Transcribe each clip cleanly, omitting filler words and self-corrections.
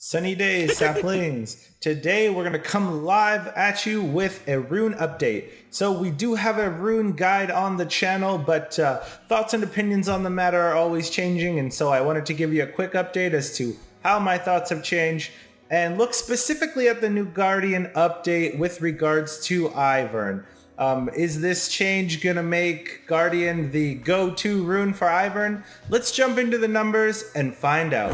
Sunny days, Saplings. Today we're going to come live at you with a Rune update. So we do have a Rune guide on the channel, but thoughts and opinions on the matter are always changing, and so I wanted to give you a quick update as to how my thoughts have changed and look specifically at the new Guardian update with regards to Ivern. Is this change going to make Guardian the go-to rune for Ivern? Let's jump into the numbers and find out.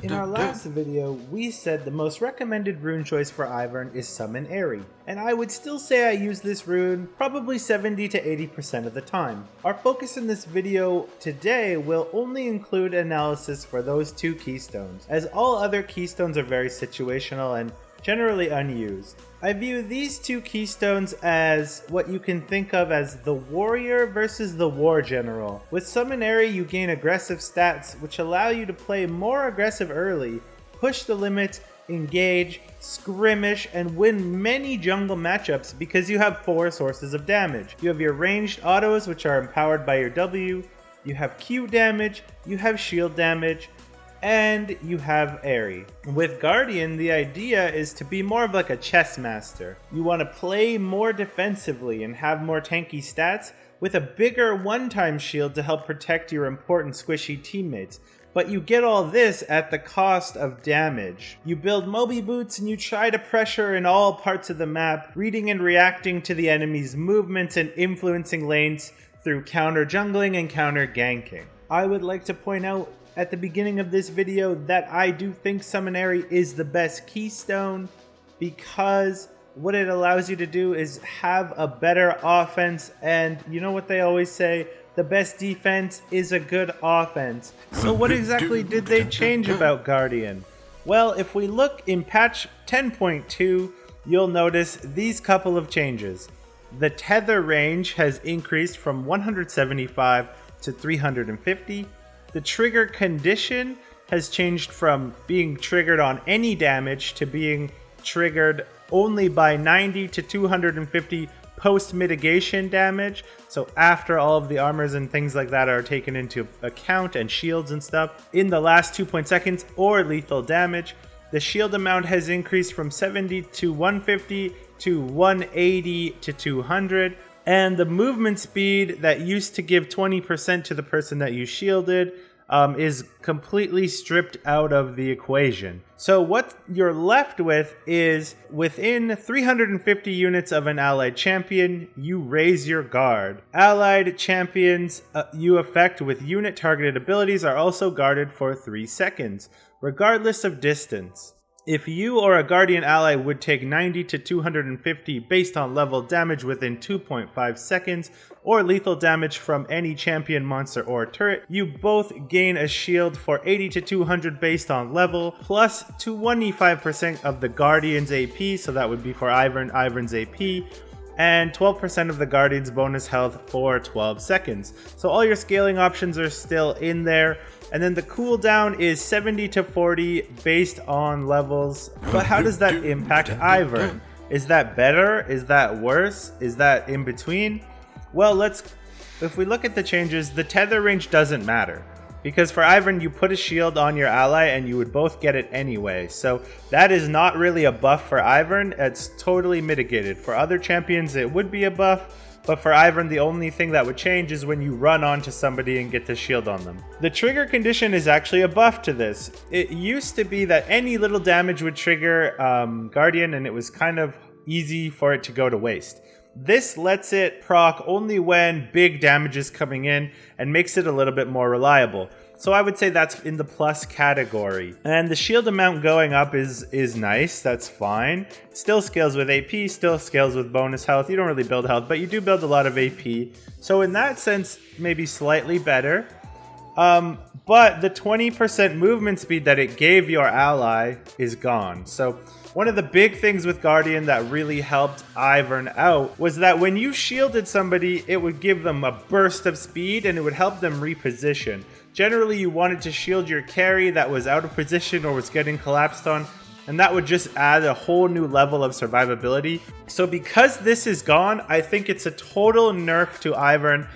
In our last video, we said the most recommended rune choice for Ivern is Summon Aery, and I would still say I use this rune probably 70 to 80% of the time. Our focus in this video today will only include analysis for those two keystones, as all other keystones are very situational and generally unused. I view these two keystones as what you can think of as the warrior versus the war general. With Summon Aery, you gain aggressive stats which allow you to play more aggressive early, push the limits, engage, skirmish, and win many jungle matchups because you have 4 sources of damage. You have your ranged autos, which are empowered by your W, you have Q damage, you have shield damage, and you have Aery. With Guardian, the idea is to be more of like a chess master. You want to play more defensively and have more tanky stats with a bigger one-time shield to help protect your important squishy teammates. But you get all this at the cost of damage. You build Moby Boots and you try to pressure in all parts of the map, reading and reacting to the enemy's movements and influencing lanes through counter jungling and counter ganking. I would like to point out at the beginning of this video that I do think Summon Aery is the best keystone because what it allows you to do is have a better offense, and you know what they always say, the best defense is a good offense. So what exactly did they change about Guardian? Well, if we look in patch 10.2, you'll notice these couple of changes. The tether range has increased from 175 to 350. The trigger condition has changed from being triggered on any damage to being triggered only by 90 to 250 post-mitigation damage. So after all of the armors and things like that are taken into account and shields and stuff, in the last 2 seconds or lethal damage. The shield amount has increased from 70 to 150 to 180 to 200. And the movement speed that used to give 20% to the person that you shielded is completely stripped out of the equation. So what you're left with is within 350 units of an allied champion, you raise your guard. Allied champions you affect with unit targeted abilities are also guarded for 3 seconds, regardless of distance. If you or a Guardian ally would take 90 to 250 based on level damage within 2.5 seconds, or lethal damage from any champion, monster, or turret, you both gain a shield for 80 to 200 based on level, plus 25% of the Guardian's AP, so that would be for Ivern's AP, and 12% of the Guardian's bonus health for 12 seconds. So all your scaling options are still in there. And then the cooldown is 70 to 40 based on levels. But how does that impact Ivern? Is that better? Is that worse? Is that in between? Well, if we look at the changes, the tether range doesn't matter. Because for Ivern, you put a shield on your ally and you would both get it anyway. So that is not really a buff for Ivern. It's totally mitigated. For other champions, it would be a buff. But for Ivern, the only thing that would change is when you run onto somebody and get the shield on them. The trigger condition is actually a buff to this. It used to be that any little damage would trigger Guardian, and it was kind of easy for it to go to waste. This lets it proc only when big damage is coming in and makes it a little bit more reliable. So I would say that's in the plus category. And the shield amount going up is nice, that's fine. Still scales with AP, still scales with bonus health. You don't really build health, but you do build a lot of AP. So in that sense, maybe slightly better. But the 20% movement speed that it gave your ally is gone. So one of the big things with Guardian that really helped Ivern out was that when you shielded somebody, it would give them a burst of speed and it would help them reposition. Generally, you wanted to shield your carry that was out of position or was getting collapsed on, and that would just add a whole new level of survivability. So because this is gone, I think it's a total nerf to Ivern.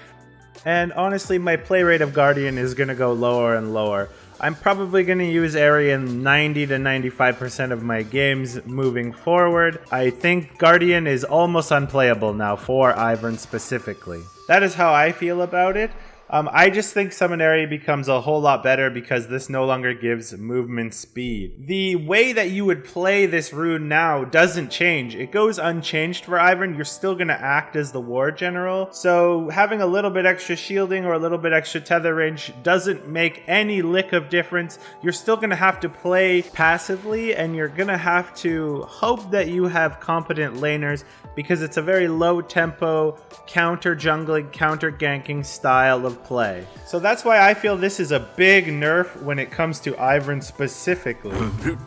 And honestly, my play rate of Guardian is going to go lower and lower. I'm probably going to use Aery in 90 to 95% of my games moving forward. I think Guardian is almost unplayable now for Ivern specifically. That is how I feel about it. I just think Summon Aery becomes a whole lot better because this no longer gives movement speed. The way that you would play this rune now doesn't change. It goes unchanged for Ivern. You're still going to act as the war general. So having a little bit extra shielding or a little bit extra tether range doesn't make any lick of difference. You're still going to have to play passively, and you're going to have to hope that you have competent laners because it's a very low tempo, counter jungling, counter ganking style of play. So that's why I feel this is a big nerf when it comes to Ivern specifically.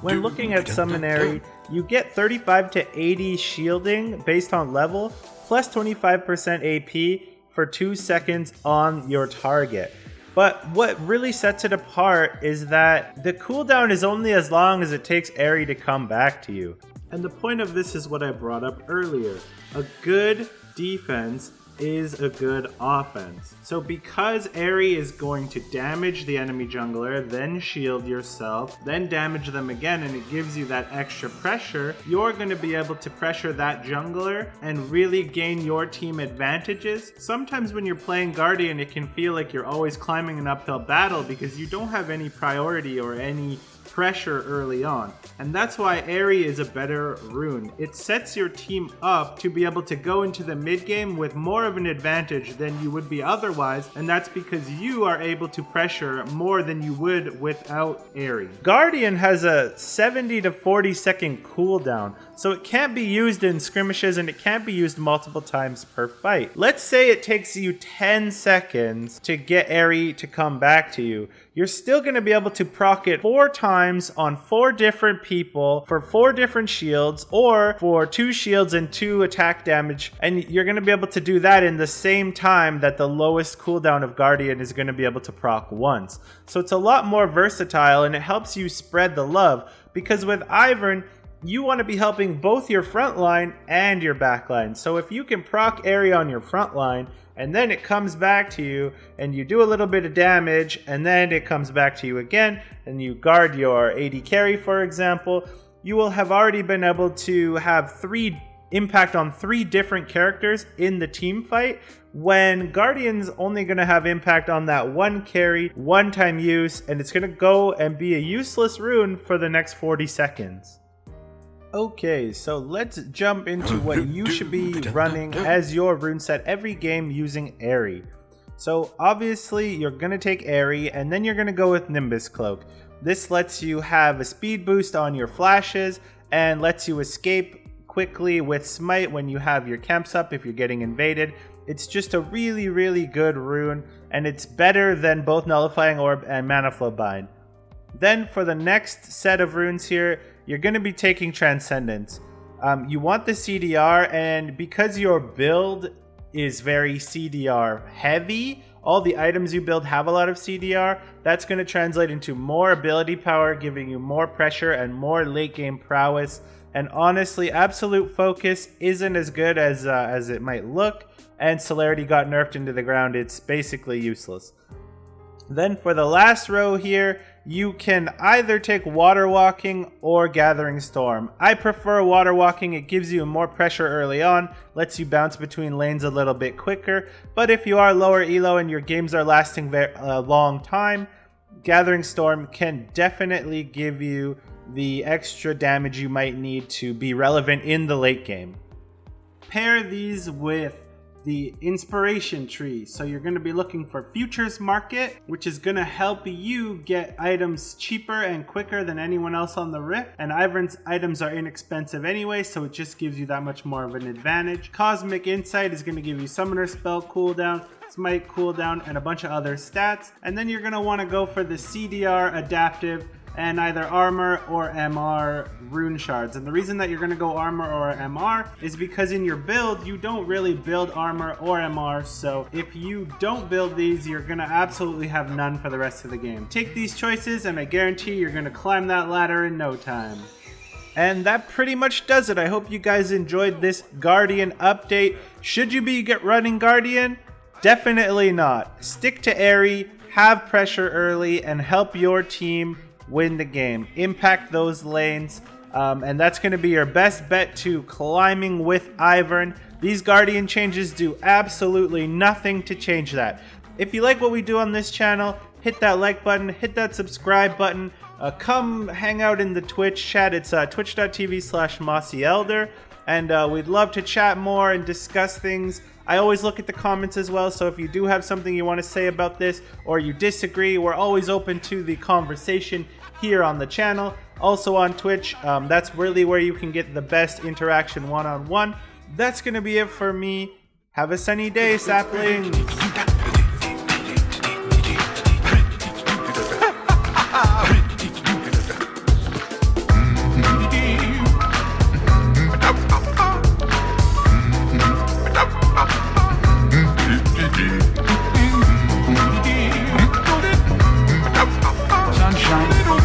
When looking at Summon Aery, you get 35 to 80 shielding based on level, plus 25% AP for 2 seconds on your target. But what really sets it apart is that the cooldown is only as long as it takes Aery to come back to you. And the point of this is what I brought up earlier. A good defense is a good offense. So because Aery is going to damage the enemy jungler, then shield yourself, then damage them again, and it gives you that extra pressure, you're going to be able to pressure that jungler and really gain your team advantages. Sometimes when you're playing Guardian, it can feel like you're always climbing an uphill battle because you don't have any priority or any pressure early on, and that's why Aery is a better rune. It sets your team up to be able to go into the mid game with more of an advantage than you would be otherwise, and that's because you are able to pressure more than you would without Aery. Guardian has a 70 to 40 second cooldown, so it can't be used in skirmishes and it can't be used multiple times per fight. Let's say it takes you 10 seconds to get Aery to come back to you. You're still going to be able to proc it 4 times on 4 different people for 4 different shields, or for 2 shields and 2 attack damage, and you're going to be able to do that in the same time that the lowest cooldown of Guardian is going to be able to proc once. So it's a lot more versatile, and it helps you spread the love, because with Ivern, you want to be helping both your front line and your back line. So if you can proc Aery on your front line, and then it comes back to you, and you do a little bit of damage, and then it comes back to you again, and you guard your AD carry, for example, you will have already been able to have 3 impact on 3 different characters in the team fight, when Guardian's only going to have impact on that 1 carry, 1-time use, and it's going to go and be a useless rune for the next 40 seconds. Okay, so let's jump into what you should be running as your rune set every game using Aery. So obviously you're going to take Aery, and then you're going to go with Nimbus Cloak. This lets you have a speed boost on your flashes and lets you escape quickly with Smite when you have your camps up if you're getting invaded. It's just a really, really good rune, and it's better than both Nullifying Orb and Mana Flow Bind. Then for the next set of runes here, you're going to be taking Transcendence. You want the CDR, and because your build is very CDR heavy, all the items you build have a lot of CDR, that's going to translate into more ability power, giving you more pressure and more late game prowess. And honestly, Absolute Focus isn't as good as it might look, and Celerity got nerfed into the ground. It's basically useless. Then for the last row here, you can either take Water Walking or Gathering Storm. I prefer Water Walking. It gives you more pressure early on, lets you bounce between lanes a little bit quicker. But if you are lower elo and your games are lasting a long time, Gathering Storm can definitely give you the extra damage you might need to be relevant in the late game. Pair these with the inspiration tree. So you're going to be looking for futures market, which is going to help you get items cheaper and quicker than anyone else on the Rift. And Ivern's items are inexpensive anyway, so it just gives you that much more of an advantage. Cosmic Insight is going to give you Summoner Spell cooldown, Smite cooldown, and a bunch of other stats. And then you're going to want to go for the CDR adaptive and either armor or MR rune shards. And the reason that you're going to go armor or MR is because in your build, you don't really build armor or MR. So if you don't build these, you're going to absolutely have none for the rest of the game. Take these choices and I guarantee you're going to climb that ladder in no time. And that pretty much does it. I hope you guys enjoyed this Guardian update. Should you be running Guardian? Definitely not. Stick to Aery, have pressure early, and help your team win the game. Impact those lanes, and that's going to be your best bet to climbing with Ivern. These Guardian changes do absolutely nothing to change that. If you like what we do on this channel, hit that like button, hit that subscribe button. Come hang out in the Twitch chat. It's twitch.tv/MossyElder, and we'd love to chat more and discuss things. I always look at the comments as well, so if you do have something you want to say about this or you disagree, we're always open to the conversation here on the channel. Also on Twitch, that's really where you can get the best interaction one-on-one. That's going to be it for me. Have a sunny day, Saplings! Sunshine.